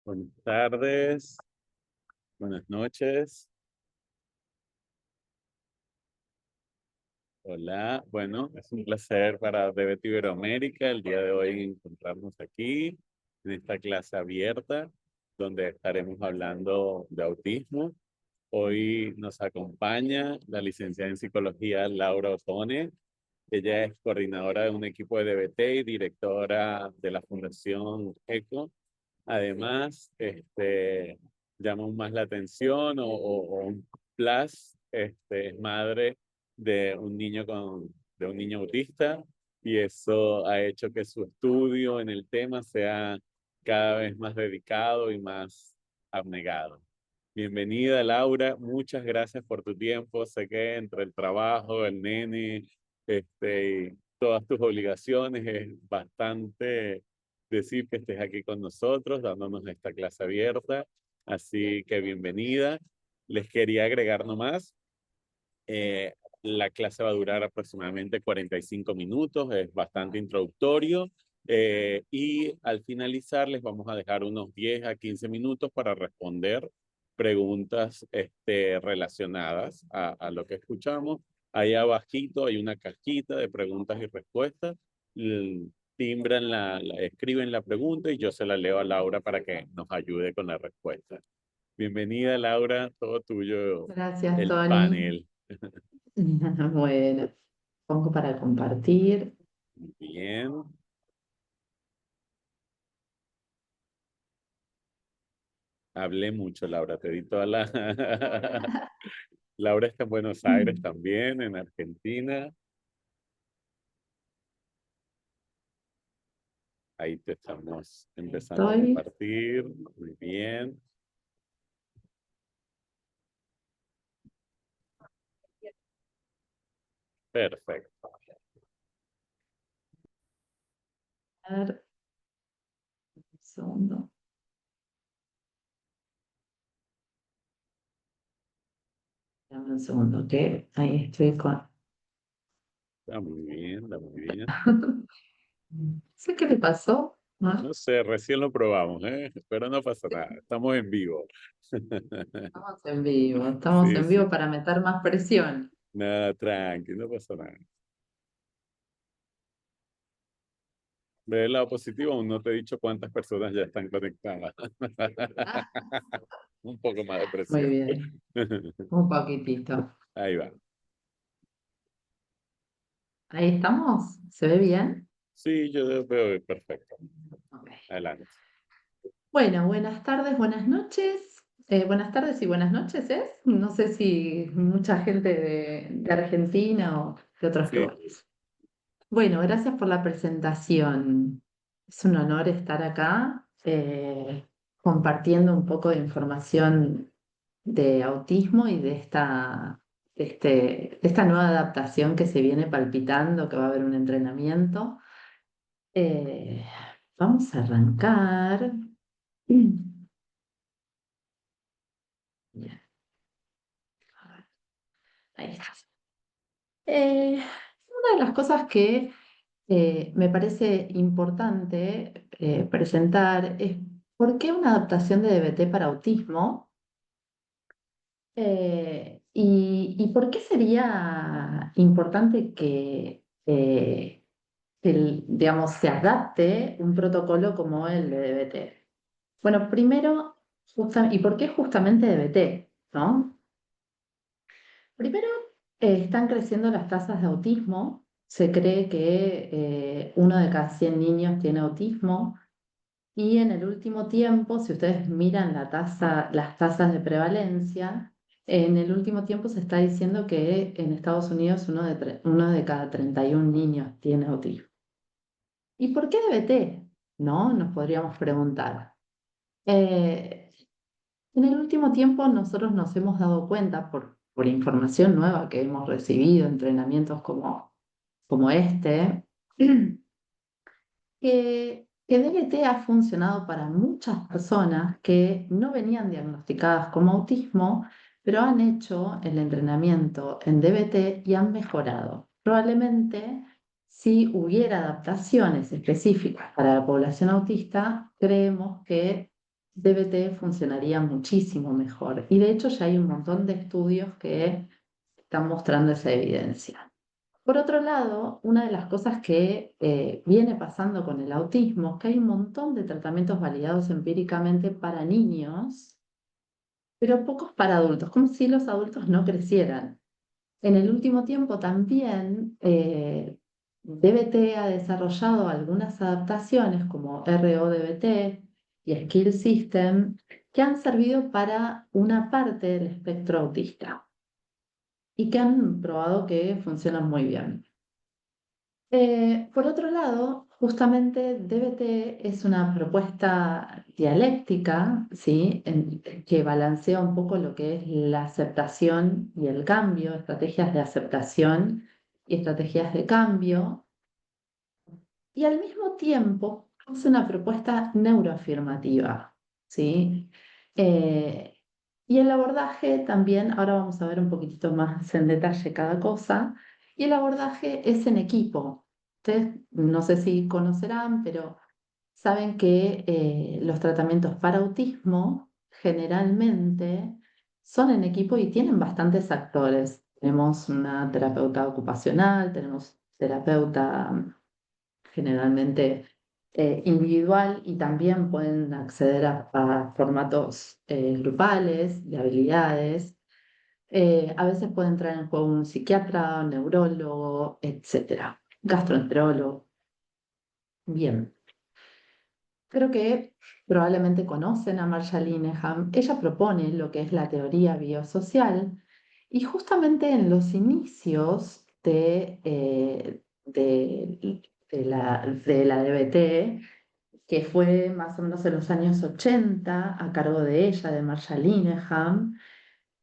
Buenas tardes, buenas noches. Hola, bueno, es un placer para DBT Iberoamérica el día de hoy encontrarnos aquí en esta clase abierta donde estaremos hablando de autismo. Hoy nos acompaña la licenciada en psicología Laura Otone. Ella es coordinadora de un equipo de DBT y directora de la Fundación ECO. Además, llama aún más la atención o un plus, es madre de un niño autista y eso ha hecho que su estudio en el tema sea cada vez más dedicado y más abnegado. Bienvenida, Laura. Muchas gracias por tu tiempo. Sé que entre el trabajo, el nene, y todas tus obligaciones es bastante decir que estés aquí con nosotros, dándonos esta clase abierta. Así que bienvenida. Les quería agregar nomás, eh, la clase va a durar aproximadamente 45 minutos, es bastante introductorio. Y al finalizar les vamos a dejar unos 10 a 15 minutos para responder preguntas relacionadas a lo que escuchamos. Ahí abajito hay una cajita de preguntas y respuestas. Timbran escriben la pregunta y yo se la leo a Laura para que nos ayude con la respuesta. Bienvenida, Laura, todo tuyo Gracias, el Tony. panel. Bueno, pongo para compartir. Bien, hablé mucho, Laura, te di toda la... Laura está en Buenos Aires también, en Argentina. Ahí te estamos empezando a Estoy. compartir. Muy bien, perfecto. A ver, un segundo. Dame un segundo, que ahí estoy con. Está muy bien, está muy bien. ¿Sé qué le pasó? ¿No? No sé, recién lo probamos, ¿eh? Pero no pasa nada, estamos en vivo. Estamos en vivo, estamos Sí, en sí. vivo para meter más presión. Nada, tranqui, no pasa nada. Ve el lado positivo, aún no te he dicho cuántas personas ya están conectadas. Ah, Un poco más de muy presión. bien, un poquitito. Ahí va. Ahí estamos, ¿se ve bien? Sí, yo veo perfecto. Ok. Adelante. Bueno, buenas tardes, buenas noches. Buenas tardes y buenas noches, ¿es? No sé si mucha gente de Argentina o de otros Sí, lugares. Bueno, gracias por la presentación. Es un honor estar acá compartiendo un poco de información de autismo y de esta nueva adaptación que se viene palpitando, que va a haber un entrenamiento. Eh, Vamos a arrancar. Bien, ahí está. Una de las cosas que me parece importante presentar es por qué una adaptación de DBT para autismo y por qué sería importante que digamos, se adapte un protocolo como el de DBT. Bueno, primero, ¿y por qué justamente DBT? ¿No? Primero, están creciendo las tasas de autismo. Se cree que uno de cada 100 niños tiene autismo. Y en el último tiempo, si ustedes miran las tasas de prevalencia, en el último tiempo se está diciendo que en Estados Unidos uno de cada 31 niños tiene autismo. ¿Y por qué DBT? ¿No? Nos podríamos preguntar. Eh, en el último tiempo nosotros nos hemos dado cuenta por información nueva que hemos recibido, entrenamientos como este, que DBT ha funcionado para muchas personas que no venían diagnosticadas como autismo, pero han hecho el entrenamiento en DBT y han mejorado. Probablemente si hubiera adaptaciones específicas para la población autista, creemos que DBT funcionaría muchísimo mejor. Y de hecho ya hay un montón de estudios que están mostrando esa evidencia. Por otro lado, una de las cosas que viene pasando con el autismo es que hay un montón de tratamientos validados empíricamente para niños, pero pocos para adultos, como si los adultos no crecieran. En el último tiempo también DBT ha desarrollado algunas adaptaciones como RODBT y Skill System que han servido para una parte del espectro autista y que han probado que funcionan muy bien. Por otro lado, justamente DBT es una propuesta dialéctica, ¿sí? Que balancea un poco lo que es la aceptación y el cambio, estrategias de aceptación y estrategias de cambio, y al mismo tiempo es una propuesta neuroafirmativa, ¿sí? Eh, y el abordaje también, ahora vamos a ver un poquitito más en detalle cada cosa, y el abordaje es en equipo. Ustedes no sé si conocerán, pero saben que los tratamientos para autismo generalmente son en equipo y tienen bastantes actores. Tenemos una terapeuta ocupacional, tenemos terapeuta generalmente individual y también pueden acceder a formatos grupales de habilidades. A veces puede entrar en juego un psiquiatra, un neurólogo, etcétera, gastroenterólogo. Bien, creo que probablemente conocen a Marsha Linehan. Ella propone lo que es la teoría biosocial y justamente en los inicios de la DBT, que fue más o menos en los años 80 a cargo de ella, de Marsha Linehan,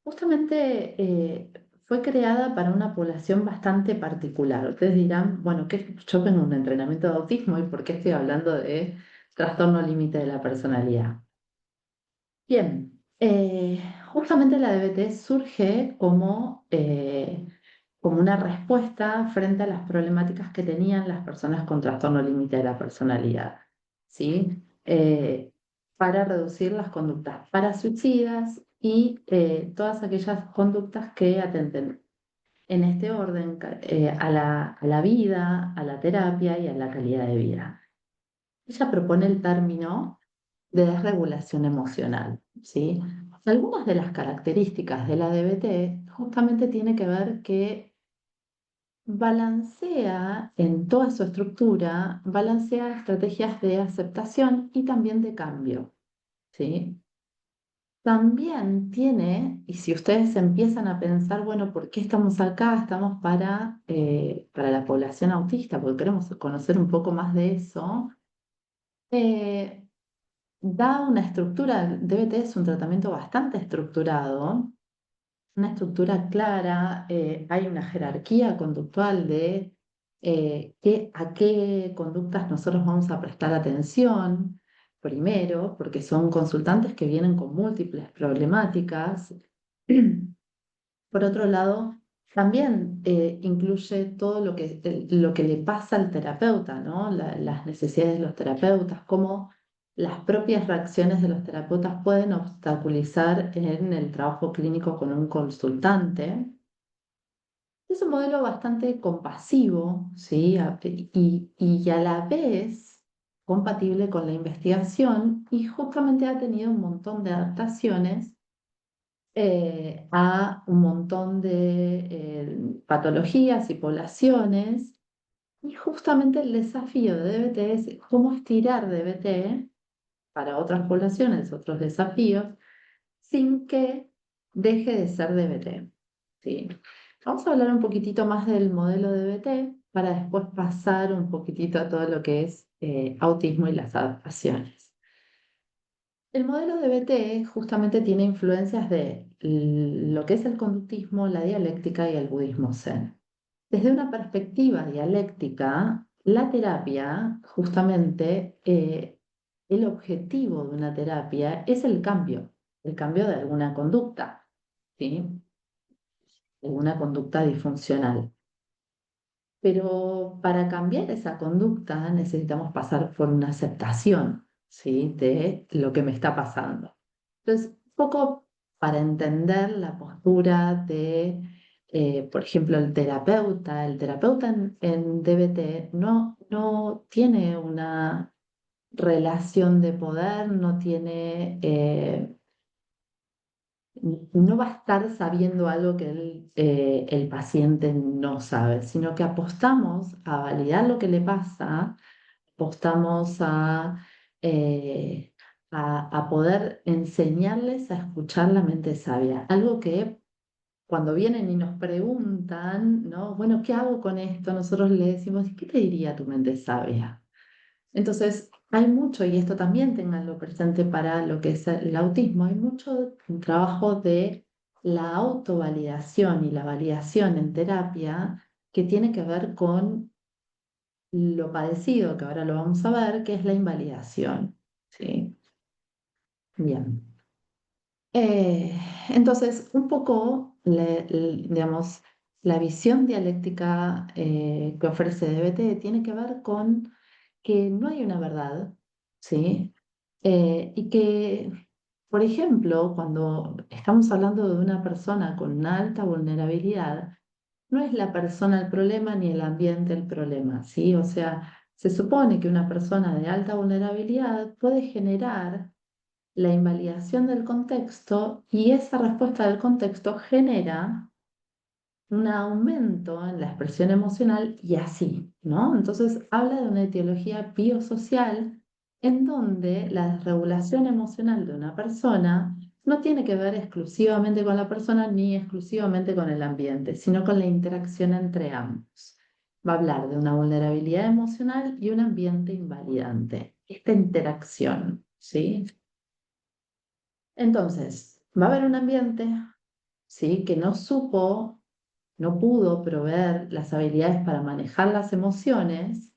justamente fue creada para una población bastante particular. Ustedes dirán, bueno, yo tengo un entrenamiento de autismo y ¿por qué estoy hablando de trastorno límite de la personalidad? Bien, justamente la DBT surge como una respuesta frente a las problemáticas que tenían las personas con trastorno límite de la personalidad, ¿sí? Para reducir las conductas parasuicidas y todas aquellas conductas que atenten en este orden a la vida, a la terapia y a la calidad de vida. Ella propone el término de desregulación emocional, ¿sí? Algunas de las características de la DBT justamente tiene que ver que balancea en toda su estructura, balancea estrategias de aceptación y también de cambio, ¿sí? También tiene, y si ustedes empiezan a pensar, bueno, ¿por qué estamos acá? Estamos para la población autista, porque queremos conocer un poco más de eso. eh, Da una estructura, DBT es un tratamiento bastante estructurado, una estructura clara, hay una jerarquía conductual de a qué conductas nosotros vamos a prestar atención, primero, porque son consultantes que vienen con múltiples problemáticas. Por otro lado, también incluye todo lo que le pasa al terapeuta, ¿no? Las necesidades de los terapeutas, cómo las propias reacciones de los terapeutas pueden obstaculizar en el trabajo clínico con un consultante. Es un modelo bastante compasivo, ¿sí? Y a la vez compatible con la investigación y justamente ha tenido un montón de adaptaciones a un montón de patologías y poblaciones. Y justamente el desafío de DBT es cómo estirar DBT para otras poblaciones, otros desafíos, sin que deje de ser DBT. ¿Sí? Vamos a hablar un poquitito más del modelo de DBT para después pasar un poquitito a todo lo que es autismo y las adaptaciones. El modelo de BT justamente tiene influencias de lo que es el conductismo, la dialéctica y el budismo zen. Desde una perspectiva dialéctica, la terapia, justamente, el objetivo de una terapia es el cambio de alguna conducta, ¿sí? Alguna conducta disfuncional. Pero para cambiar esa conducta necesitamos pasar por una aceptación, ¿sí? De lo que me está pasando. Entonces, un poco para entender la postura de, por ejemplo, el terapeuta en DBT no tiene una relación de poder, no tiene, no va a estar sabiendo algo que el paciente no sabe, sino que apostamos a validar lo que le pasa, apostamos eh, a poder enseñarles a escuchar la mente sabia, algo que cuando vienen y nos preguntan, ¿no? Bueno, ¿qué hago con esto? Nosotros le decimos, ¿qué te diría tu mente sabia? Entonces, hay mucho, y esto también tenganlo presente para lo que es el autismo, hay mucho trabajo de la autovalidación y la validación en terapia que tiene que ver con lo padecido, que ahora lo vamos a ver, que es la invalidación. ¿Sí? Bien. Eh, entonces, un poco, digamos, la visión dialéctica que ofrece DBT tiene que ver con que no hay una verdad, ¿sí? Y que, por ejemplo, cuando estamos hablando de una persona con una alta vulnerabilidad, no es la persona el problema ni el ambiente el problema, ¿sí? O sea, se supone que una persona de alta vulnerabilidad puede generar la invalidación del contexto y esa respuesta del contexto genera un aumento en la expresión emocional y así, ¿no? Entonces habla de una etiología biosocial en donde la desregulación emocional de una persona no tiene que ver exclusivamente con la persona ni exclusivamente con el ambiente, sino con la interacción entre ambos. Va a hablar de una vulnerabilidad emocional y un ambiente invalidante. Esta interacción, ¿sí? Entonces, va a haber un ambiente, ¿sí? Que no supo, no pudo proveer las habilidades para manejar las emociones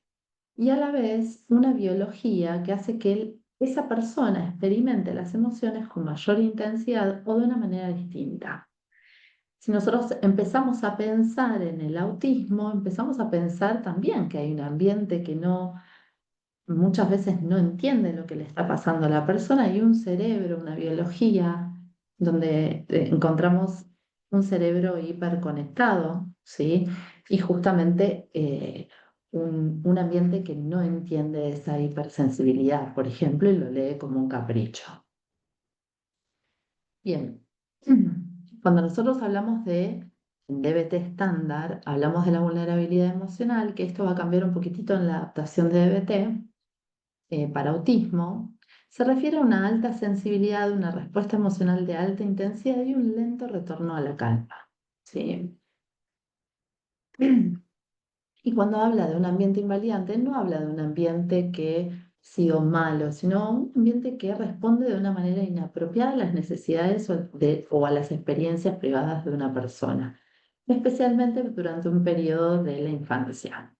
y a la vez una biología que hace que esa persona experimente las emociones con mayor intensidad o de una manera distinta. Si nosotros empezamos a pensar en el autismo, empezamos a pensar también que hay un ambiente que no muchas veces no entiende lo que le está pasando a la persona y un cerebro, una biología, donde encontramos un cerebro hiperconectado, ¿sí? Y justamente un ambiente que no entiende esa hipersensibilidad, por ejemplo, y lo lee como un capricho. Bien, cuando nosotros hablamos de DBT estándar, hablamos de la vulnerabilidad emocional, que esto va a cambiar un poquitito en la adaptación de DBT para autismo, se refiere a una alta sensibilidad, una respuesta emocional de alta intensidad y un lento retorno a la calma. ¿Sí? Y cuando habla de un ambiente invalidante, no habla de un ambiente que ha sido malo, sino un ambiente que responde de una manera inapropiada a las necesidades o a las experiencias privadas de una persona, especialmente durante un periodo de la infancia.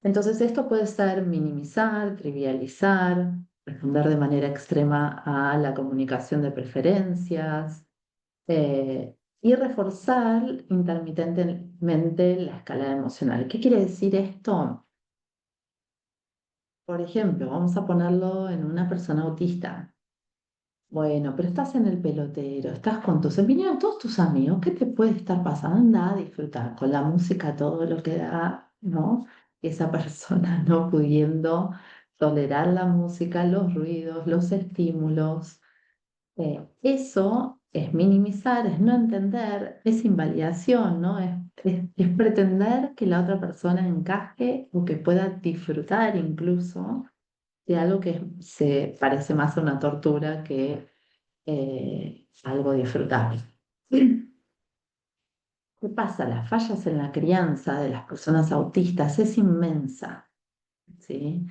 Entonces, esto puede ser minimizar, trivializar, responder de manera extrema a la comunicación de preferencias y reforzar intermitentemente la escala emocional. ¿Qué quiere decir esto? Por ejemplo, vamos a ponerlo en una persona autista. Bueno, pero estás en el pelotero, estás con vinieron todos tus amigos, ¿qué te puede estar pasando? Anda a disfrutar con la música, todo lo que da, ¿no? Esa persona no pudiendo tolerar la música, los ruidos, los estímulos. Eso es minimizar, es no entender, es invalidación, ¿no? Es pretender que la otra persona encaje o que pueda disfrutar incluso de algo que se parece más a una tortura que algo disfrutable. ¿Qué pasa? Las fallas en la crianza de las personas autistas es inmensa, ¿sí?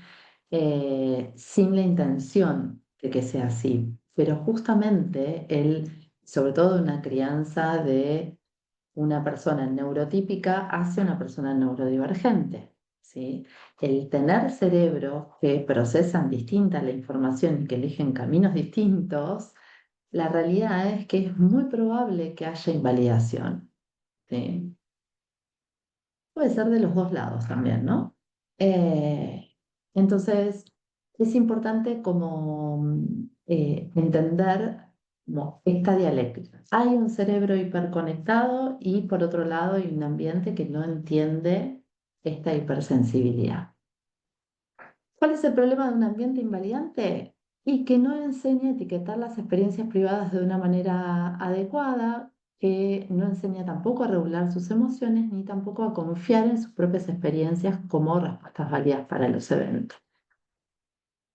Sin la intención de que sea así, pero justamente sobre todo una crianza de una persona neurotípica hacia una persona neurodivergente, ¿sí? El tener cerebros que procesan distinta la información y que eligen caminos distintos, la realidad es que es muy probable que haya invalidación, ¿sí? Puede ser de los dos lados también, ¿no? Eh, entonces, es importante como entender como esta dialéctica. Hay un cerebro hiperconectado y por otro lado hay un ambiente que no entiende esta hipersensibilidad. ¿Cuál es el problema de un ambiente invalidante? Y que no enseña a etiquetar las experiencias privadas de una manera adecuada, que no enseña tampoco a regular sus emociones, ni tampoco a confiar en sus propias experiencias como respuestas válidas para los eventos.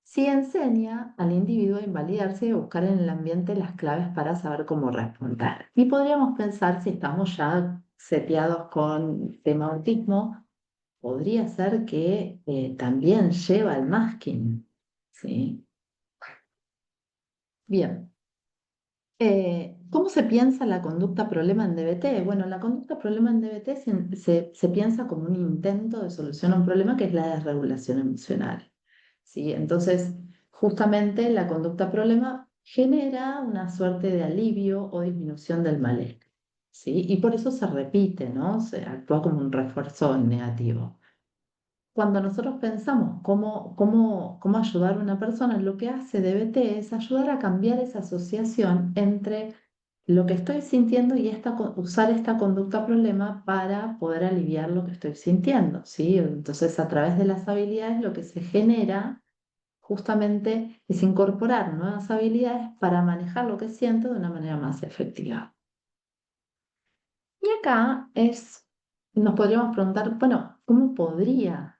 Sí enseña al individuo a invalidarse y a buscar en el ambiente las claves para saber cómo responder. Y podríamos pensar, si estamos ya seteados con tema autismo, podría ser que también lleva el masking, ¿sí? Bien. ¿Cómo se piensa la conducta problema en DBT? Bueno, la conducta problema en DBT se piensa como un intento de solución a un problema que es la desregulación emocional, ¿sí? Entonces, justamente la conducta problema genera una suerte de alivio o disminución del malestar, ¿sí? Y por eso se repite, ¿no? Se actúa como un refuerzo negativo. Cuando nosotros pensamos cómo ayudar a una persona, lo que hace DBT es ayudar a cambiar esa asociación entre lo que estoy sintiendo y usar esta conducta problema para poder aliviar lo que estoy sintiendo, ¿sí? Entonces, a través de las habilidades, lo que se genera justamente es incorporar nuevas habilidades para manejar lo que siento de una manera más efectiva. Y acá nos podríamos preguntar, bueno, ¿cómo podría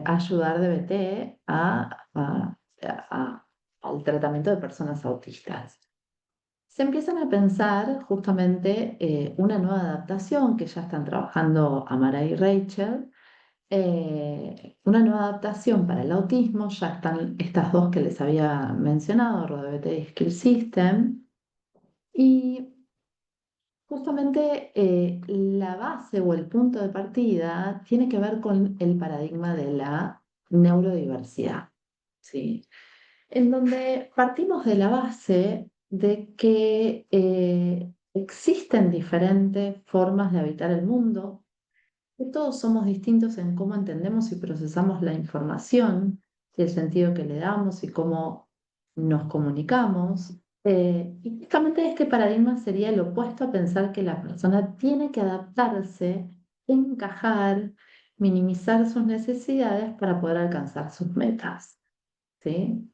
ayudar DBT al tratamiento de personas autistas? Se empiezan a pensar justamente una nueva adaptación que ya están trabajando Amara y Rachel, una nueva adaptación para el autismo, ya están estas dos que les había mencionado, RoDBT y Skill System, y justamente la base o el punto de partida tiene que ver con el paradigma de la neurodiversidad, ¿sí? En donde partimos de la base de que existen diferentes formas de habitar el mundo, que todos somos distintos en cómo entendemos y procesamos la información, y el sentido que le damos y cómo nos comunicamos. Y justamente este paradigma sería el opuesto a pensar que la persona tiene que adaptarse, encajar, minimizar sus necesidades para poder alcanzar sus metas, ¿sí?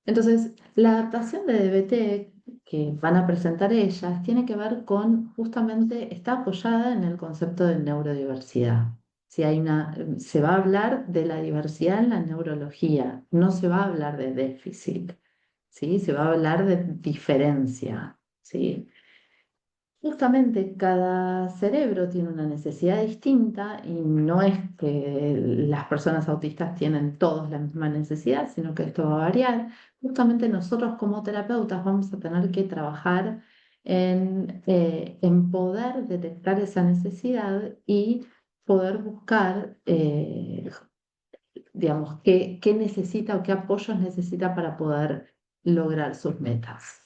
Entonces, la adaptación de DBT que van a presentar ellas tiene que ver con, justamente, está apoyada en el concepto de neurodiversidad. Si se va a hablar de la diversidad en la neurología, no se va a hablar de déficit, ¿sí? Se va a hablar de diferencia, ¿sí? Justamente cada cerebro tiene una necesidad distinta y no es que las personas autistas tienen todos la misma necesidad, sino que esto va a variar. Justamente nosotros como terapeutas vamos a tener que trabajar en poder detectar esa necesidad y poder buscar, digamos, qué necesita o qué apoyos necesita para poder lograr sus metas.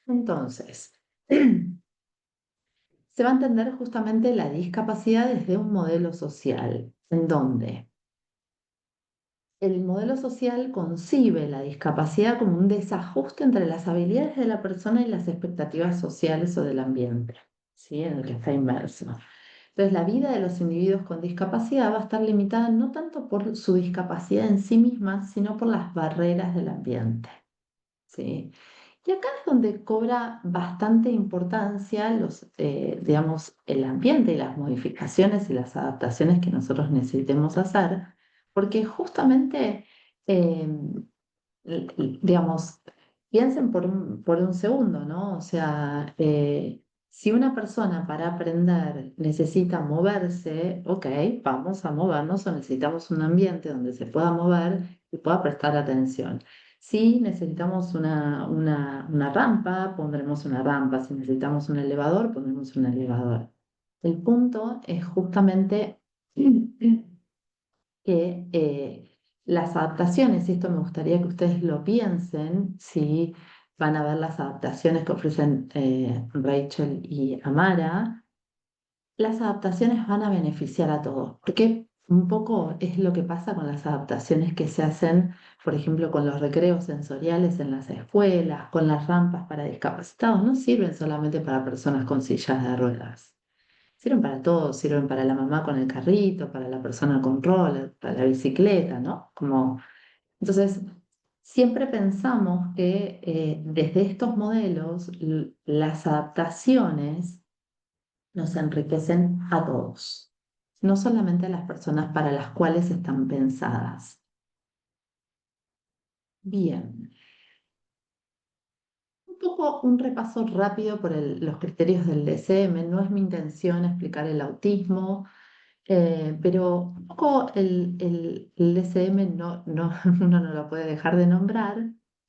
Entonces, se va a entender justamente la discapacidad desde un modelo social, en donde el modelo social concibe la discapacidad como un desajuste entre las habilidades de la persona y las expectativas sociales o del ambiente, ¿sí? En el que está inmerso. Entonces, la vida de los individuos con discapacidad va a estar limitada no tanto por su discapacidad en sí misma, sino por las barreras del ambiente, ¿sí? Y acá es donde cobra bastante importancia digamos, el ambiente y las modificaciones y las adaptaciones que nosotros necesitemos hacer, porque justamente, eh, digamos, piensen por un segundo, ¿no? O sea, si una persona para aprender necesita moverse, ok, vamos a movernos o necesitamos un ambiente donde se pueda mover y pueda prestar atención. Si necesitamos una rampa, pondremos una rampa. Si necesitamos un elevador, pondremos un elevador. El punto es justamente que las adaptaciones, y esto me gustaría que ustedes lo piensen, si van a ver las adaptaciones que ofrecen Rachel y Amara, las adaptaciones van a beneficiar a todos. ¿Por qué? un poco es lo que pasa con las adaptaciones que se hacen, por ejemplo, con los recreos sensoriales en las escuelas, con las rampas para discapacitados. No sirven solamente para personas con sillas de ruedas. Sirven para todos, sirven para la mamá con el carrito, para la persona con roller, para la bicicleta, ¿no? Entonces, siempre pensamos que desde estos modelos las adaptaciones nos enriquecen a todos, no solamente a las personas para las cuales están pensadas. Bien, un poco un repaso rápido por los criterios del DSM. No es mi intención explicar el autismo, pero un poco el DSM uno no lo puede dejar de nombrar.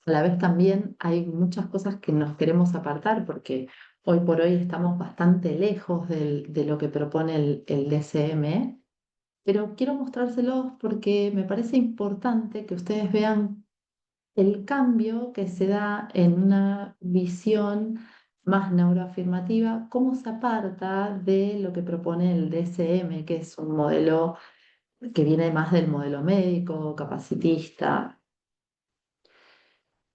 A la vez también hay muchas cosas que nos queremos apartar porque hoy por hoy estamos bastante lejos de lo que propone el DSM, pero quiero mostrárselos porque me parece importante que ustedes vean el cambio que se da en una visión más neuroafirmativa, cómo se aparta de lo que propone el DSM, que es un modelo que viene más del modelo médico, capacitista.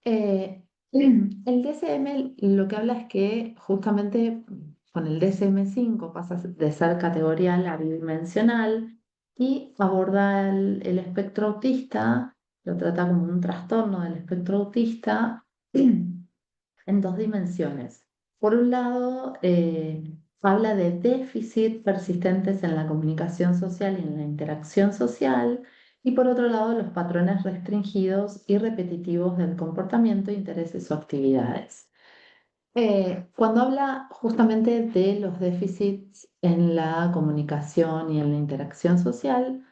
Eh, el DSM lo que habla es que justamente con el DSM-5 pasa de ser categorial a bidimensional y aborda el espectro autista, lo trata como un trastorno del espectro autista en dos dimensiones. Por un lado, habla de déficit persistentes en la comunicación social y en la interacción social, y por otro lado, los patrones restringidos y repetitivos del comportamiento, intereses o actividades. Cuando habla justamente de los déficits en la comunicación y en la interacción social,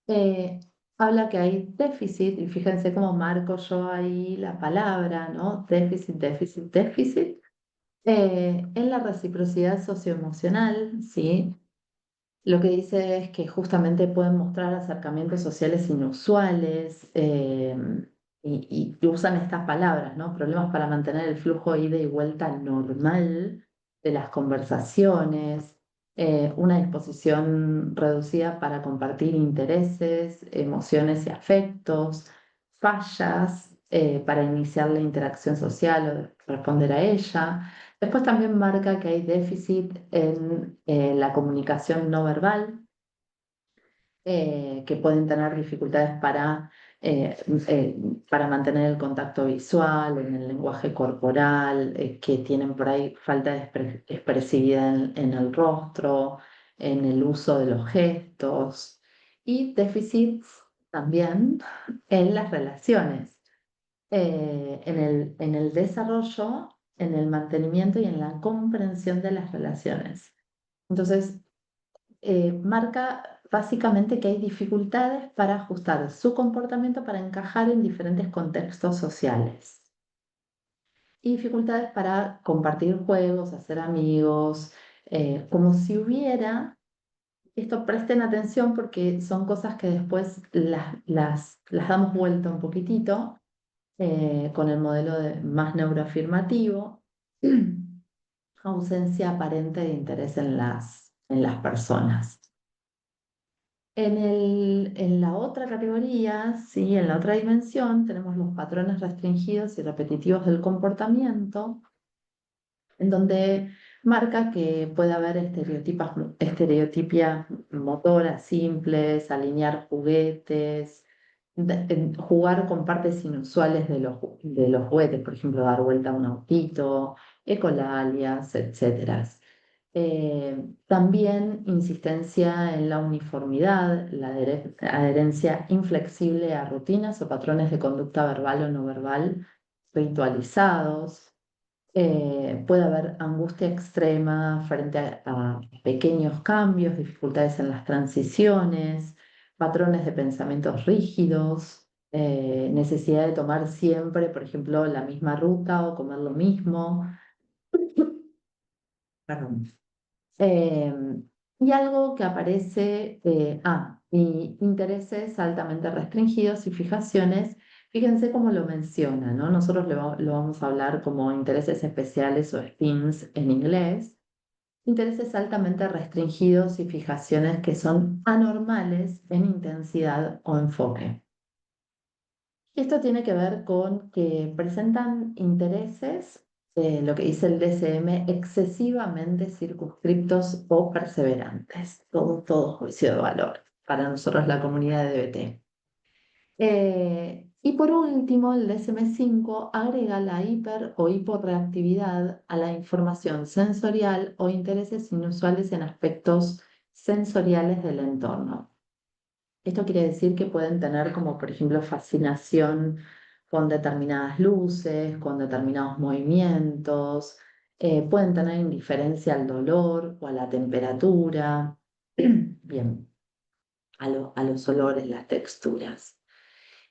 eh, habla que hay déficit, y fíjense cómo marco yo ahí la palabra, ¿no? Déficit, déficit, déficit, en la reciprocidad socioemocional, ¿sí? Lo que dice es que justamente pueden mostrar acercamientos sociales inusuales y usan estas palabras, ¿no? Problemas para mantener el flujo ida y vuelta normal de las conversaciones, una disposición reducida para compartir intereses, emociones y afectos, fallas para iniciar la interacción social o responder a ella. Después también marca que hay déficit en la comunicación no verbal, que pueden tener dificultades eh, eh, para mantener el contacto visual, en el lenguaje corporal, que tienen por ahí falta de expresividad en el rostro, en el uso de los gestos y déficits también en las relaciones, en el desarrollo, en el mantenimiento y en la comprensión de las relaciones. Entonces, marca básicamente que hay dificultades para ajustar su comportamiento para encajar en diferentes contextos sociales y dificultades para compartir juegos, hacer amigos, como si hubiera, esto presten atención porque son cosas que después las damos vuelta un poquitito con el modelo más neuroafirmativo, ausencia aparente de interés en las personas. En la otra categoría, ¿sí? En la otra dimensión, tenemos los patrones restringidos y repetitivos del comportamiento, en donde marca que puede haber estereotipias motoras simples, alinear juguetes, jugar con partes inusuales de los juguetes, por ejemplo, dar vuelta a un autito, ecolalias, etcétera. También insistencia en la uniformidad, la adherencia inflexible a rutinas o patrones de conducta verbal o no verbal ritualizados. Puede haber angustia extrema frente a pequeños cambios, dificultades en las transiciones, patrones de pensamientos rígidos, necesidad de tomar siempre, por ejemplo, la misma ruta o comer lo mismo. Perdón. Eh, y algo que aparece, y intereses altamente restringidos y fijaciones, fíjense cómo lo menciona, ¿no? Nosotros lo vamos a hablar como intereses especiales o SPINS en inglés. intereses altamente restringidos y fijaciones que son anormales en intensidad o enfoque. Esto tiene que ver con que presentan intereses, lo que dice el DSM, excesivamente circunscriptos o perseverantes. Todo juicio de valor para nosotros la comunidad de DBT. Y por último, el DSM-5 agrega la hiper o hiporreactividad a la información sensorial o intereses inusuales en aspectos sensoriales del entorno. Esto quiere decir que pueden tener como, por ejemplo, fascinación con determinadas luces, con determinados movimientos, pueden tener indiferencia al dolor o a la temperatura, bien, a los olores, las texturas.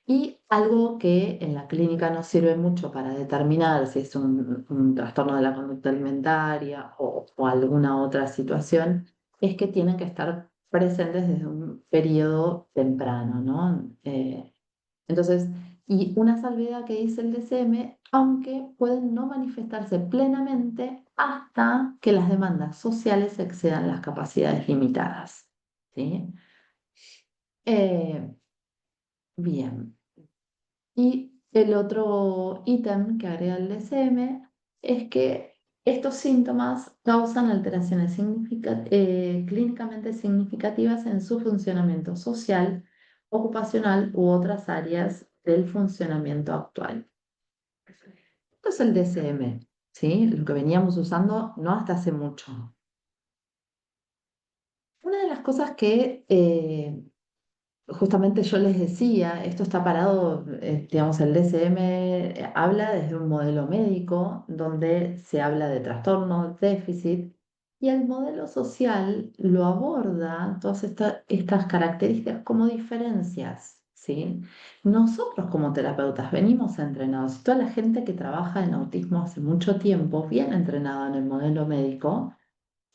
Y algo que en la clínica nos sirve mucho para determinar si es un trastorno de la conducta alimentaria o alguna otra situación, es que tienen que estar presentes desde un periodo temprano, ¿no? Entonces, y una salvedad que dice el DCM, aunque pueden no manifestarse plenamente hasta que las demandas sociales excedan las capacidades limitadas, ¿sí? Eh, bien. Y el otro ítem que agrega el DSM es que estos síntomas causan alteraciones clínicamente significativas en su funcionamiento social, ocupacional u otras áreas del funcionamiento actual. Esto es el DSM, ¿sí? Lo que veníamos usando no hasta hace mucho. Una de las cosas que justamente yo les decía, esto está parado, digamos, el DSM habla desde un modelo médico donde se habla de trastorno, déficit, y el modelo social lo aborda todas estas características como diferencias, ¿sí? Nosotros como terapeutas venimos entrenados, y toda la gente que trabaja en autismo hace mucho tiempo viene entrenada en el modelo médico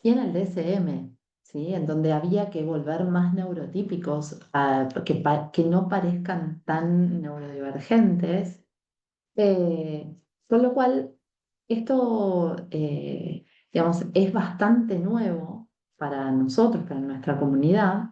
y en el DSM, ¿sí? En donde había que volver más neurotípicos, que no parezcan tan neurodivergentes. Con lo cual, esto, digamos, es bastante nuevo para nosotros, para nuestra comunidad,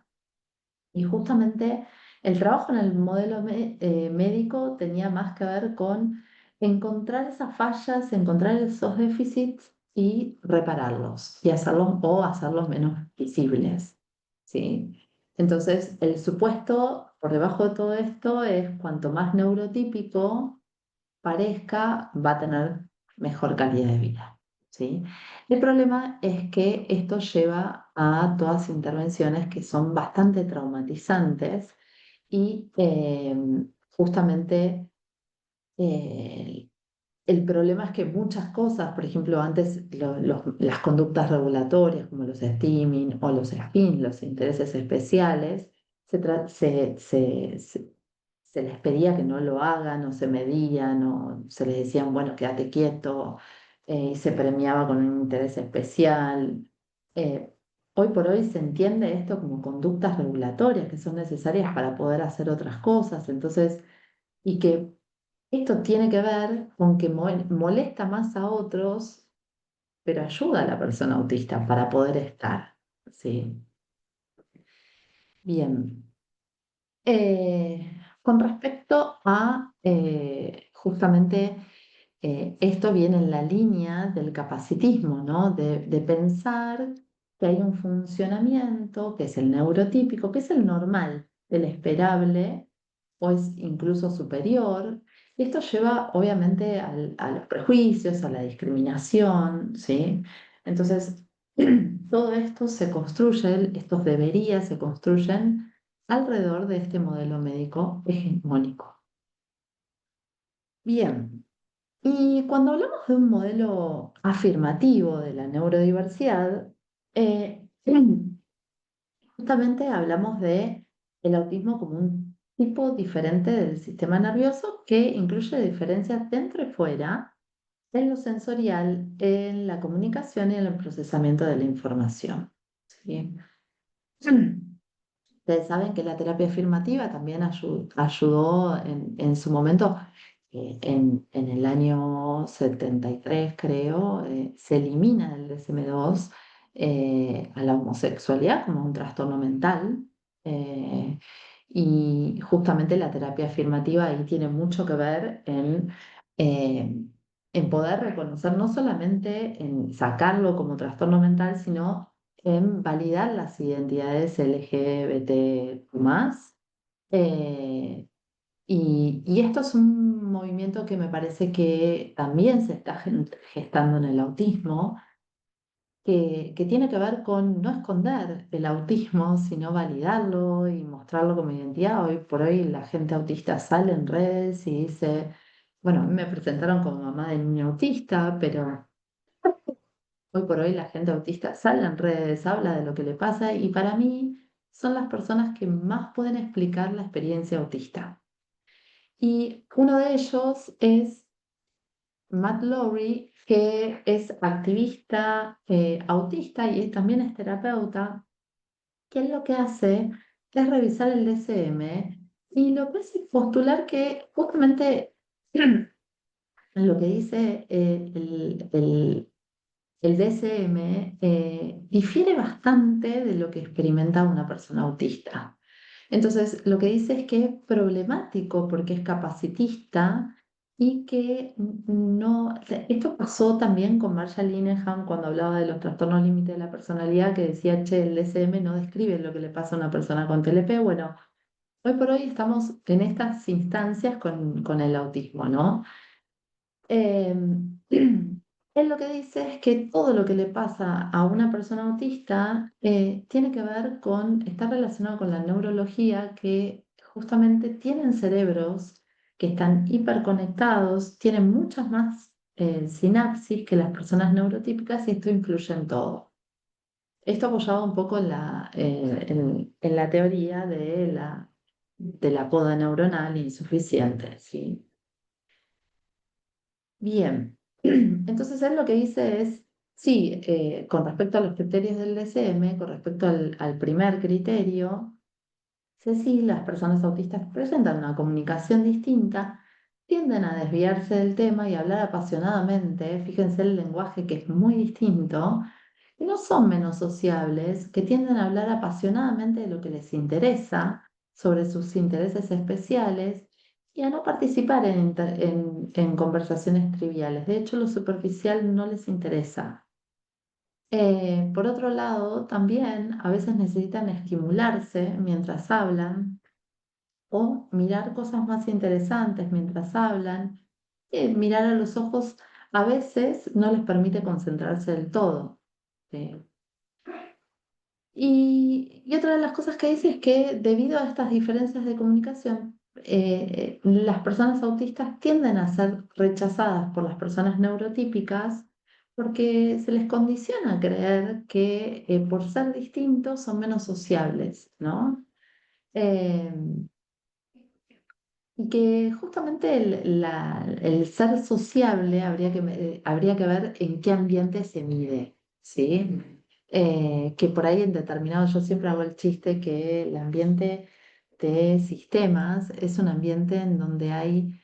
y justamente el trabajo en el modelo médico tenía más que ver con encontrar esas fallas, encontrar esos déficits y repararlos y hacerlos o hacerlos menos visibles, ¿sí? Entonces, el supuesto por debajo de todo esto es cuanto más neurotípico parezca, va a tener mejor calidad de vida, ¿sí? El problema es que esto lleva a todas intervenciones que son bastante traumatizantes y justamente eh, el problema es que muchas cosas, por ejemplo, antes las conductas regulatorias como los steaming o los spin, los intereses especiales, se les pedía que no lo hagan o se medían o se les decían, bueno, quédate quieto, y se premiaba con un interés especial. Eh, Hoy por hoy se entiende esto como conductas regulatorias que son necesarias para poder hacer otras cosas, entonces, y que esto tiene que ver con que molesta más a otros, pero ayuda a la persona autista para poder estar, ¿sí? Bien. Con respecto a justamente esto viene en la línea del capacitismo, ¿no? De pensar que hay un funcionamiento que es el neurotípico, que es el normal, el esperable, o es incluso superior. Y esto lleva obviamente a los prejuicios, a la discriminación, ¿sí? Entonces, todo esto se construye, estos deberías se construyen alrededor de este modelo médico hegemónico. Bien, y cuando hablamos de un modelo afirmativo de la neurodiversidad, eh, justamente hablamos de el autismo como un tipo diferente del sistema nervioso que incluye diferencias dentro y fuera en lo sensorial, en la comunicación y en el procesamiento de la información. ¿Sí? Ustedes saben que la terapia afirmativa también ayudó en su momento, en el año 73 creo, se elimina el DSM-2 a la homosexualidad como un trastorno mental. eh, y justamente la terapia afirmativa ahí tiene mucho que ver eh, en poder reconocer, no solamente en sacarlo como trastorno mental, sino en validar las identidades LGBT+. Y esto es un movimiento que me parece que también se está gestando en el autismo, que tiene que ver con no esconder el autismo, sino validarlo y mostrarlo como identidad. Hoy por hoy la gente autista sale en redes y dice, bueno, a mí me presentaron como mamá de niño autista, pero hoy por hoy la gente autista sale en redes, habla de lo que le pasa y para mí son las personas que más pueden explicar la experiencia autista. Y uno de ellos es Matt Lowry, que es activista autista y también es terapeuta, que él lo que hace es revisar el DSM y lo que hace es postular que justamente lo que dice el DSM difiere bastante de lo que experimenta una persona autista. Entonces, lo que dice es que es problemático porque es capacitista y que no... Esto pasó también con Marshall Linehan cuando hablaba de los trastornos límite de la personalidad, que decía, che, el DSM no describe lo que le pasa a una persona con TLP. Bueno, hoy por hoy estamos en estas instancias con el autismo, ¿no? Eh, él lo que dice es que todo lo que le pasa a una persona autista tiene que ver con, está relacionado con la neurología, que justamente tienen cerebros que están hiperconectados, tienen muchas más sinapsis que las personas neurotípicas y esto influye en todo. Esto apoyado un poco en la teoría de la poda neuronal insuficiente, ¿sí? Bien, entonces él lo que dice es, sí, con respecto a los criterios del DSM, con respecto al primer criterio, dice sí, las personas autistas presentan una comunicación distinta, tienden a desviarse del tema y hablar apasionadamente, fíjense el lenguaje que es muy distinto, y no son menos sociables, que tienden a hablar apasionadamente de lo que les interesa, sobre sus intereses especiales y a no participar en conversaciones triviales. De hecho, lo superficial no les interesa. Por otro lado, también a veces necesitan estimularse mientras hablan o mirar cosas más interesantes mientras hablan. Mirar a los ojos a veces no les permite concentrarse del todo. ¿Sí? Y otra de las cosas que dice es que debido a estas diferencias de comunicación, las personas autistas tienden a ser rechazadas por las personas neurotípicas porque se les condiciona a creer que por ser distintos son menos sociables, ¿no? Eh, y que justamente el ser sociable habría que ver en qué ambiente se mide, ¿sí? Que por ahí en determinado, yo siempre hago el chiste que el ambiente de sistemas es un ambiente en donde hay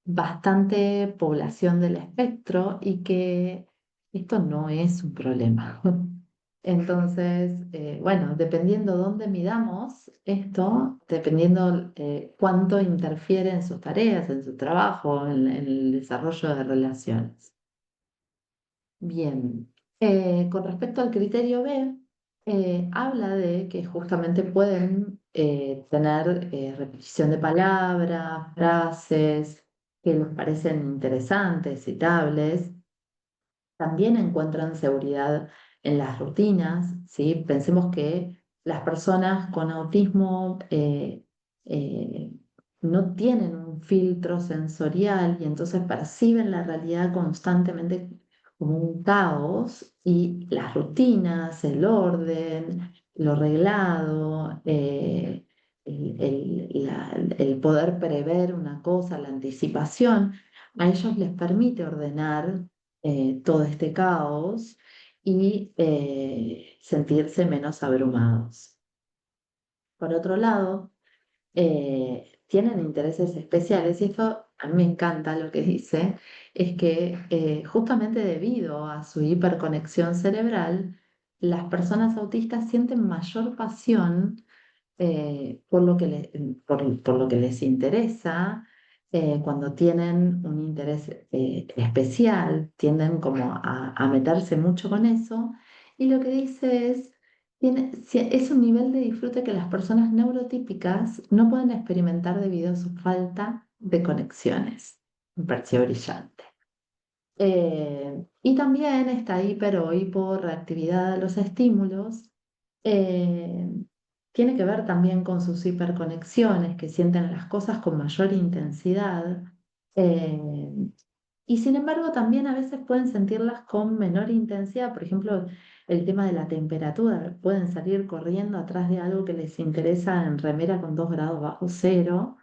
bastante población del espectro y que esto no es un problema. Entonces, bueno, dependiendo dónde midamos esto, dependiendo cuánto interfiere en sus tareas, en su trabajo, en el desarrollo de relaciones. Bien, con respecto al criterio B, habla de que justamente pueden tener repetición de palabras, frases que les parecen interesantes, citables, también encuentran seguridad en las rutinas, ¿sí? Pensemos que las personas con autismo eh, no tienen un filtro sensorial y entonces perciben la realidad constantemente como un caos y las rutinas, el orden, lo reglado, el poder prever una cosa, la anticipación, a ellos les permite ordenar todo este caos y sentirse menos abrumados. Por otro lado, tienen intereses especiales, y esto a mí me encanta lo que dice, es que justamente debido a su hiperconexión cerebral, las personas autistas sienten mayor pasión por lo que por lo que les interesa. Cuando tienen un interés especial, tienden como a meterse mucho con eso. Y lo que dice es, es un nivel de disfrute que las personas neurotípicas no pueden experimentar debido a su falta de conexiones. Me pareció brillante. Y también esta hiper o hiporreactividad a los estímulos eh, tiene que ver también con sus hiperconexiones, que sienten las cosas con mayor intensidad. eh, y sin embargo, también a veces pueden sentirlas con menor intensidad. Por ejemplo, el tema de la temperatura. Pueden salir corriendo atrás de algo que les interesa en remera con 2 grados bajo cero,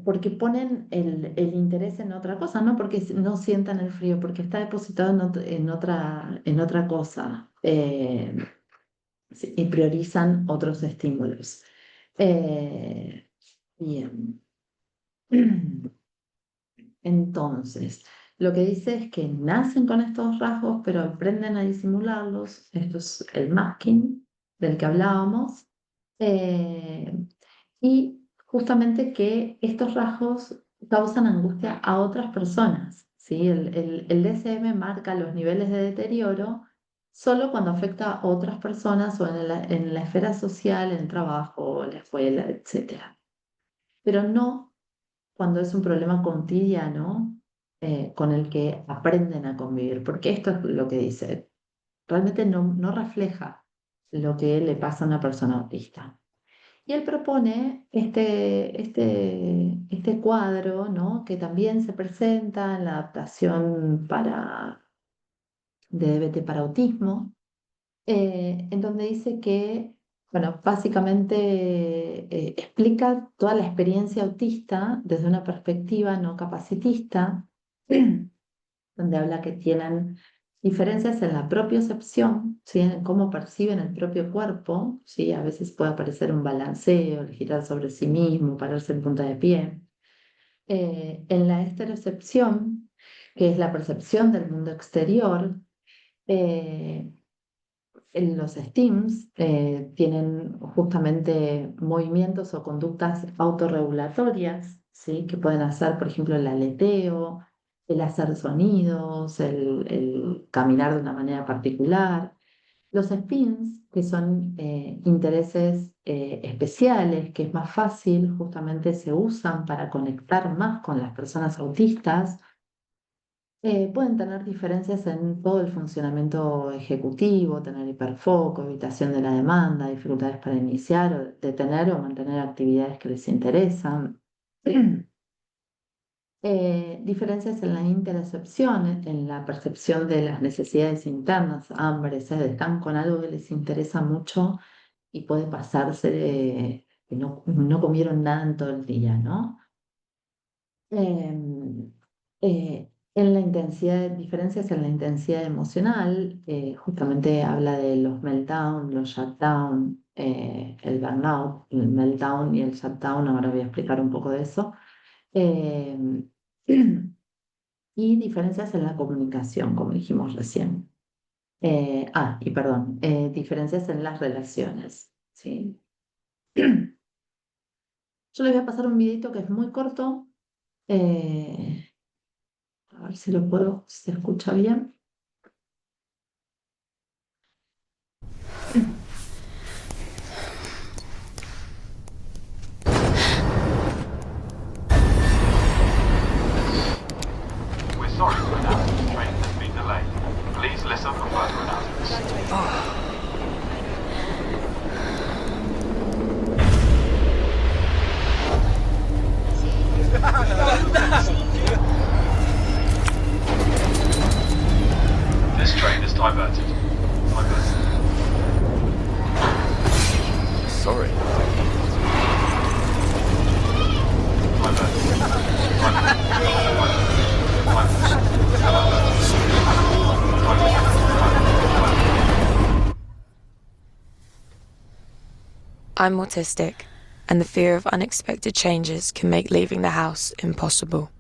porque ponen el interés en otra cosa, no porque no sientan el frío, porque está depositado en otra cosa, sí, y priorizan otros estímulos. Bien. Entonces, lo que dice es que nacen con estos rasgos, pero aprenden a disimularlos. Esto es el masking del que hablábamos. Eh, y justamente que estos rasgos causan angustia a otras personas, ¿sí? El DSM marca los niveles de deterioro solo cuando afecta a otras personas o en la esfera social, en el trabajo, la escuela, etcétera. Pero no cuando es un problema cotidiano con el que aprenden a convivir, porque esto es lo que dice, realmente no refleja lo que le pasa a una persona autista. Y él propone este cuadro, ¿no? Que también se presenta en la adaptación de DBT para autismo, en donde dice que, bueno, básicamente explica toda la experiencia autista desde una perspectiva no capacitista, donde habla que tienen diferencias en la propiocepción, ¿sí? En cómo perciben el propio cuerpo, ¿sí? A veces puede aparecer un balanceo, el girar sobre sí mismo, pararse en punta de pie. En la estereocepción, que es la percepción del mundo exterior, eh, en los STEAMs tienen justamente movimientos o conductas autorregulatorias, ¿sí? Que pueden hacer, por ejemplo, el aleteo, el hacer sonidos, el caminar de una manera particular. Los SPINs, que son intereses especiales, que es más fácil, justamente se usan para conectar más con las personas autistas. Pueden tener diferencias en todo el funcionamiento ejecutivo, tener hiperfoco, evitación de la demanda, dificultades para iniciar o detener o mantener actividades que les interesan. Diferencias en la interocepción, en la percepción de las necesidades internas, hambre, sed, están con algo que les interesa mucho y puede pasarse de que no comieron nada en todo el día, ¿no? Em, en la intensidad, diferencias en la intensidad emocional, justamente habla de los meltdown, los shutdown, el burnout, el meltdown y el shutdown, ahora voy a explicar un poco de eso. Em, y diferencias en la comunicación, como dijimos recién. Y perdón, diferencias en las relaciones, ¿sí? Yo les voy a pasar un videito que es muy corto. eh, A ver si lo puedo, si se escucha bien. We're sorry to announce the train has been delayed. Please listen for further announcements. This train is diverted. Sorry. I'm autistic. and the fear of unexpected changes can make leaving the house impossible.